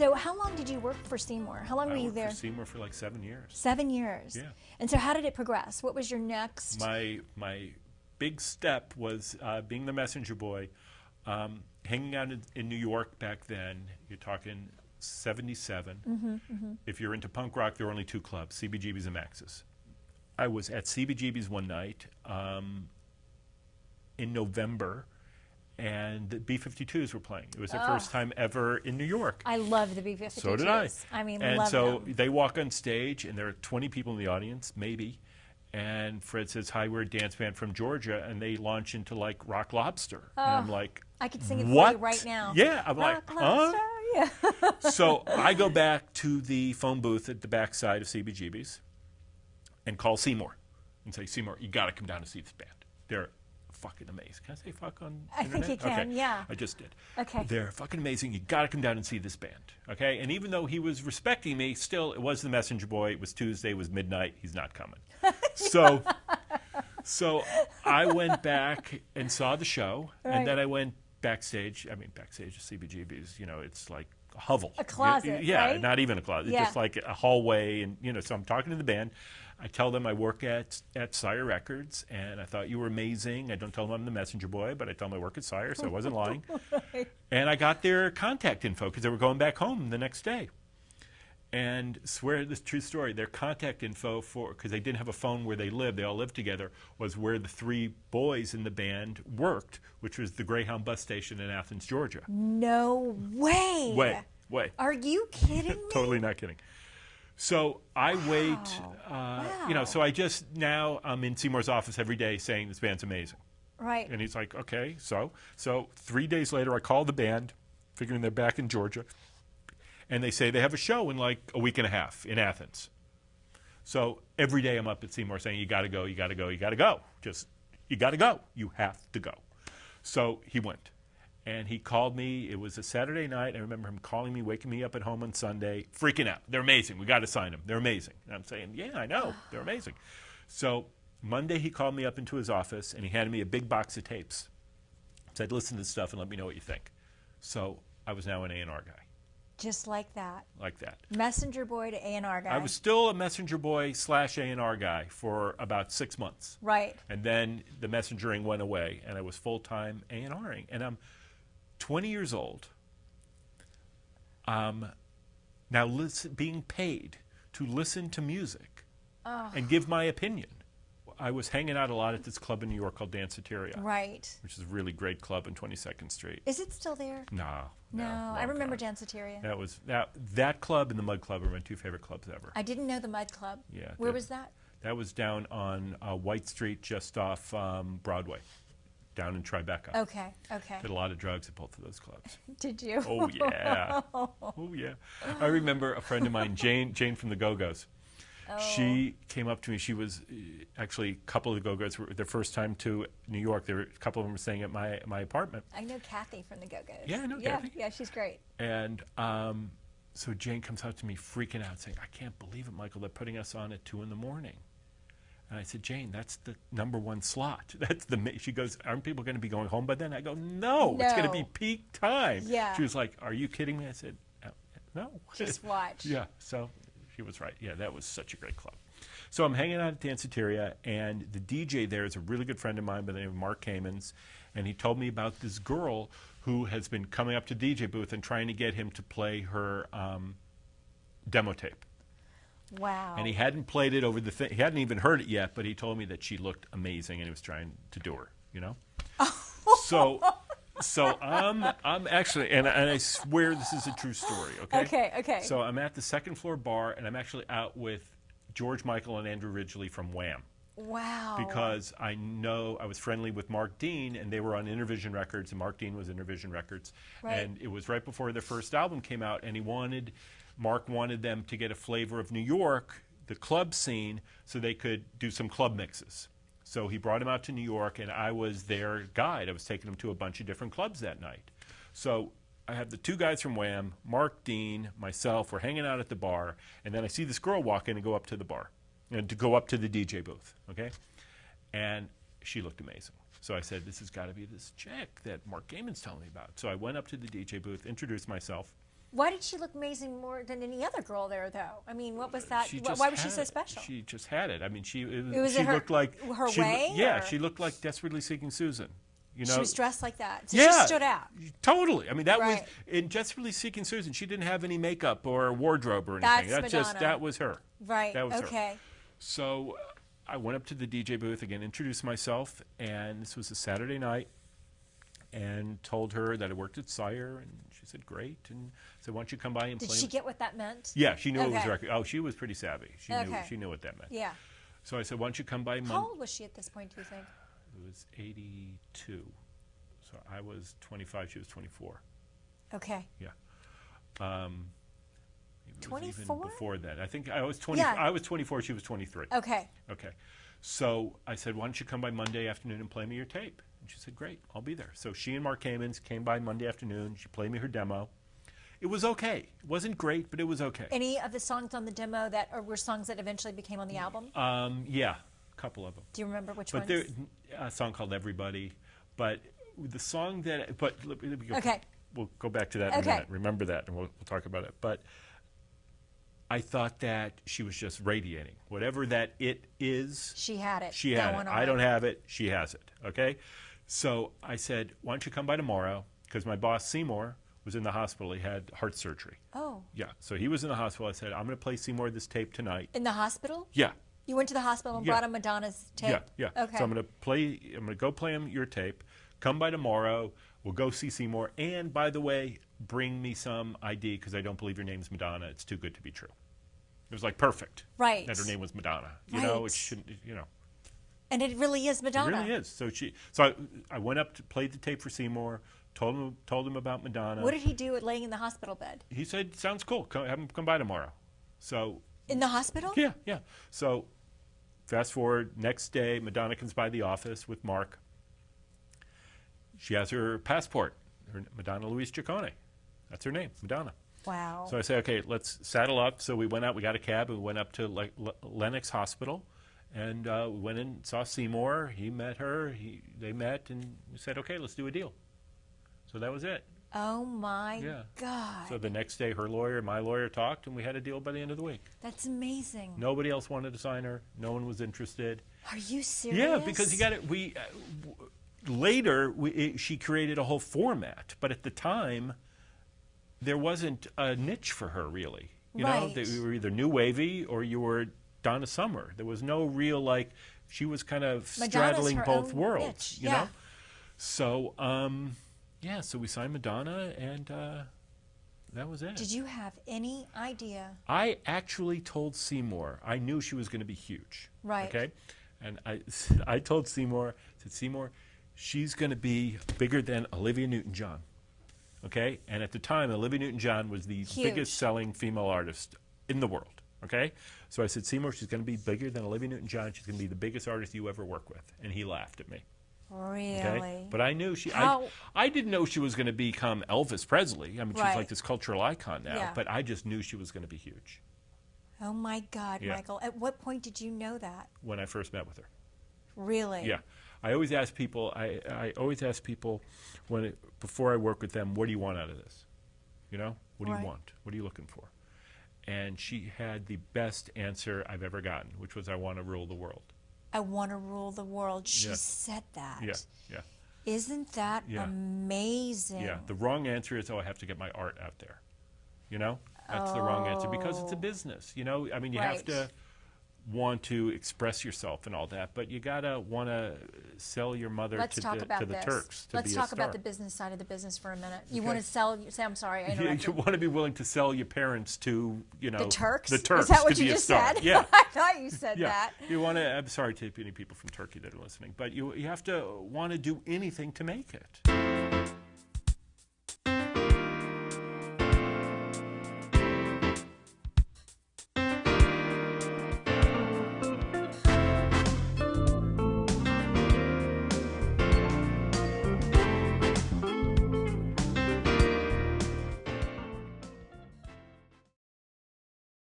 so how long did you work for Seymour? How long were you there? I worked for Seymour for like 7 years. 7 years. Yeah. And so how did it progress? What was your next? My big step was being the messenger boy, hanging out in New York back then. You're talking 77. If you're into punk rock, there were only 2 clubs, CBGB's and Max's. I was at CBGB's one night in November, and the B-52's were playing. It was their first time ever in New York. I love the B-52s. So did I. I mean, and love so them. they walk on stage, and there are 20 people in the audience, maybe. And Fred says, "Hi, we're a dance band from Georgia," and they launch into like Rock Lobster. And I'm like, I could sing it what? for you right now. Yeah, I'm Rock like, Lobster, huh? yeah. So I go back to the phone booth at the backside of CBGB's and call Seymour and say, "Seymour, you got to come down and see this band. They're fucking amazing." Can I say fuck on I internet? think you can, okay. yeah. I just did. Okay. They're fucking amazing. You got to come down and see this band. Okay? And even though he was respecting me, still, it was the messenger boy. It was Tuesday. It was midnight. He's not coming. So I went back and saw the show, and then I went backstage. I mean, backstage at CBGB's, you know, it's like a hovel. A closet, Yeah, right? not even a closet. Yeah. Just like a hallway. And, you know, so I'm talking to the band. I tell them I work at Sire Records, and I thought you were amazing. I don't tell them I'm the messenger boy, but I tell them I work at Sire, so I wasn't lying. Right. And I got their contact info because they were going back home the next day. And swear this true story, their contact info because they didn't have a phone where they lived, they all lived together, was where the 3 boys in the band worked, which was the Greyhound bus station in Athens, Georgia. No way. Way. Are you kidding me? Totally not kidding. So I wait, you know, Wow. so I just, now I'm in Seymour's office every day saying this band's amazing. Right. And he's like, okay, so 3 days later I call the band, figuring they're back in Georgia, and they say they have a show in like a week and a half in Athens. So every day I'm up at Seymour saying, you got to go, you got to go, you got to go. Just, you got to go. You have to go. So he went. And he called me. It was a Saturday night. I remember him calling me, waking me up at home on Sunday, freaking out. They're amazing. We got to sign them. They're amazing. And I'm saying, yeah, I know. They're amazing. So Monday he called me up into his office, and he handed me a big box of tapes. Said, listen to this stuff and let me know what you think. So I was now an A&R guy. Just like that. Like that. Messenger boy to A&R guy. I was still a messenger boy / A&R guy for about 6 months. Right. And then the messengering went away, and I was full-time A&Ring. And I'm 20 years old, now being paid to listen to music and give my opinion. I was hanging out a lot at this club in New York called Danceteria, Right. which is a really great club on 22nd Street. Is it still there? No, I long remember gone. Danceteria. That was that club and the Mud Club are my 2 favorite clubs ever. I didn't know the Mud Club. Yeah. Where was that? That was down on White Street, just off Broadway, down in Tribeca. Okay. Did a lot of drugs at both of those clubs. Did you? Oh yeah, oh yeah. I remember a friend of mine, Jane from the Go-Go's. She came up to me. She was actually a couple of the Go-Go's were their first time to New York. There were a couple of them were staying at my apartment. I know Kathy from the Go-Go's. Yeah, I know Kathy. Yeah, she's great. And so Jane comes up to me freaking out, saying, "I can't believe it, Michael. They're putting us on at 2 in the morning." And I said, "Jane, that's the #1 slot. That's the." She goes, "Aren't people going to be going home by then?" I go, "No, it's going to be peak time." Yeah. She was like, "Are you kidding me?" I said, "No." Just watch. Yeah. So she was right. Yeah, that was such a great club. So I'm hanging out at Danceteria, and the DJ there is a really good friend of mine by the name of Mark Kamens, and he told me about this girl who has been coming up to the DJ booth and trying to get him to play her demo tape. Wow. And he hadn't played it over the thing. He hadn't even heard it yet, but he told me that she looked amazing, and he was trying to do her, you know? So I'm actually, and I swear this is a true story, okay? Okay. So I'm at the second floor bar, and I'm actually out with George Michael and Andrew Ridgeley from Wham. Wow. Because I know I was friendly with Mark Dean, and they were on Intervision Records, and Mark Dean was Intervision Records. Right. And it was right before their first album came out, and Mark wanted them to get a flavor of New York, the club scene, so they could do some club mixes. So he brought him out to New York, and I was their guide. I was taking him to a bunch of different clubs that night. So I have the 2 guys from Wham, Mark Dean, myself, we're hanging out at the bar, and then I see this girl walk in and go up to the bar, and to go up to the DJ booth, okay? And she looked amazing. So I said, this has got to be this chick that Mark Gaiman's telling me about. So I went up to the DJ booth, introduced myself, Why did she look amazing more than any other girl there, though? I mean, what was that? She just Why was she had so it. special? She just had it. I mean, she Was she it her- looked like her way, Yeah, or- she looked like Desperately Seeking Susan. You know, She was dressed like that, so yeah, she stood out. Totally. I mean, that was Right. in Desperately Seeking Susan. She didn't have any makeup or wardrobe or That's anything. Madonna. That was her. Right. That was her. Okay. So I went up to the DJ booth again, introduced myself, and this was a Saturday night, and told her that I worked at Sire, and she said, great, and said, why don't you come by and Did play? she get what that meant? Yeah, she knew it was Okay. record. Oh, she was pretty savvy. Okay. She knew what that meant. Yeah. So I said, why don't you come by How Monday? old was she at this point, do you think? It was 82. So I was 25, she was 24. Okay. Yeah. It was even 24? before that. I think I was 20. Yeah. I was 24, she was 23. Okay. Okay. So I said, why don't you come by Monday afternoon and play me your tape? And she said, great, I'll be there. So she and Mark Kamens came by Monday afternoon. She played me her demo. It was okay. It wasn't great, but it was okay. Any of the songs on the demo that were songs that eventually became on the album? Yeah, a couple of them. Do you remember which But ones? there, a song called Everybody. But the song that, but let me go, Okay. we'll go back to that in a Okay. minute. Remember that, and we'll talk about it. But I thought that she was just radiating. Whatever that it is, She had it. she had going it. on. I don't have it. She has it. Okay? So I said, why don't you come by tomorrow? Because my boss, Seymour, was in the hospital. He had heart surgery. Oh. Yeah. So he was in the hospital. I said, I'm going to play Seymour this tape tonight. In the hospital? Yeah. You went to the hospital and Yeah. brought him Madonna's tape? Yeah, yeah. Okay. So I'm gonna go play him your tape. Come by tomorrow. We'll go see Seymour. And by the way, bring me some ID because I don't believe your name's Madonna. It's too good to be true. It was like perfect. Right. That her name was Madonna. You know, Right. it shouldn't. You know, And it really is Madonna. it really is. So I went up to play the tape for Seymour. Told him about Madonna. What did he do at laying in the hospital bed? He said, "Sounds cool. Have him come by tomorrow." So In the hospital? yeah, yeah. So fast forward, next day, Madonna comes by the office with Mark. She has her passport, Madonna Louise Ciccone. That's her name, Madonna. Wow. So I say, okay, let's saddle up. So we went out, we got a cab, and we went up to Lenox Hospital, and we went in, saw Seymour. He met her. They met, and we said, okay, let's do a deal. So that was it. Oh my Yeah. God. So the next day, her lawyer and my lawyer talked, and we had a deal by the end of the week. That's amazing. Nobody else wanted to sign her. No one was interested. Are you serious? Yeah, because you got it. Later, she created a whole format, but at the time, there wasn't a niche for her really. You know, Right. you were either new wavy or you were Donna Summer. There was no real she was kind of Madonna's straddling her both own worlds. niche, You yeah. know, so so we signed Madonna, and that was it. Did you have any idea? I actually told Seymour. I knew she was going to be huge. Right. Okay. And I told Seymour, Seymour, she's going to be bigger than Olivia Newton-John. Okay. And at the time, Olivia Newton-John was the Huge. biggest selling female artist in the world. Okay. So I said, Seymour, she's going to be bigger than Olivia Newton-John. She's going to be the biggest artist you ever work with. And he laughed at me. Really? Okay. But I knew How- I didn't know she was going to become Elvis Presley. I mean, she's Right. like this cultural icon now. Yeah. But I just knew she was going to be huge Oh my God, Yeah. Michael. At what point did you know that? when I first met with her. Really? Yeah, I always ask people. I always ask people before I work with them, what do you want out of this? You know, what do Right. you want? What are you looking for? And she had the best answer I've ever gotten, which was, I want to rule the world. I want to rule the world. She Yeah. said that. Yeah, yeah, Isn't that Yeah. amazing? yeah. The wrong answer is, I have to get my art out there. You know, that's the wrong answer because it's a Oh. business. You know, I mean, you have Right. to want to express yourself and all that, but you gotta want to sell your mother Let's to talk the, about to the this. Turks. To Let's be talk a star. about the business side of the business for a minute. You Okay. want to say, I'm sorry, I You interrupted. want to be willing to sell your parents to, The Turks? The Turks Is that what to you be just a star. said? Yeah. I thought you said Yeah. that. You want to. I'm sorry to any people from Turkey that are listening, but you have to want to do anything to make it.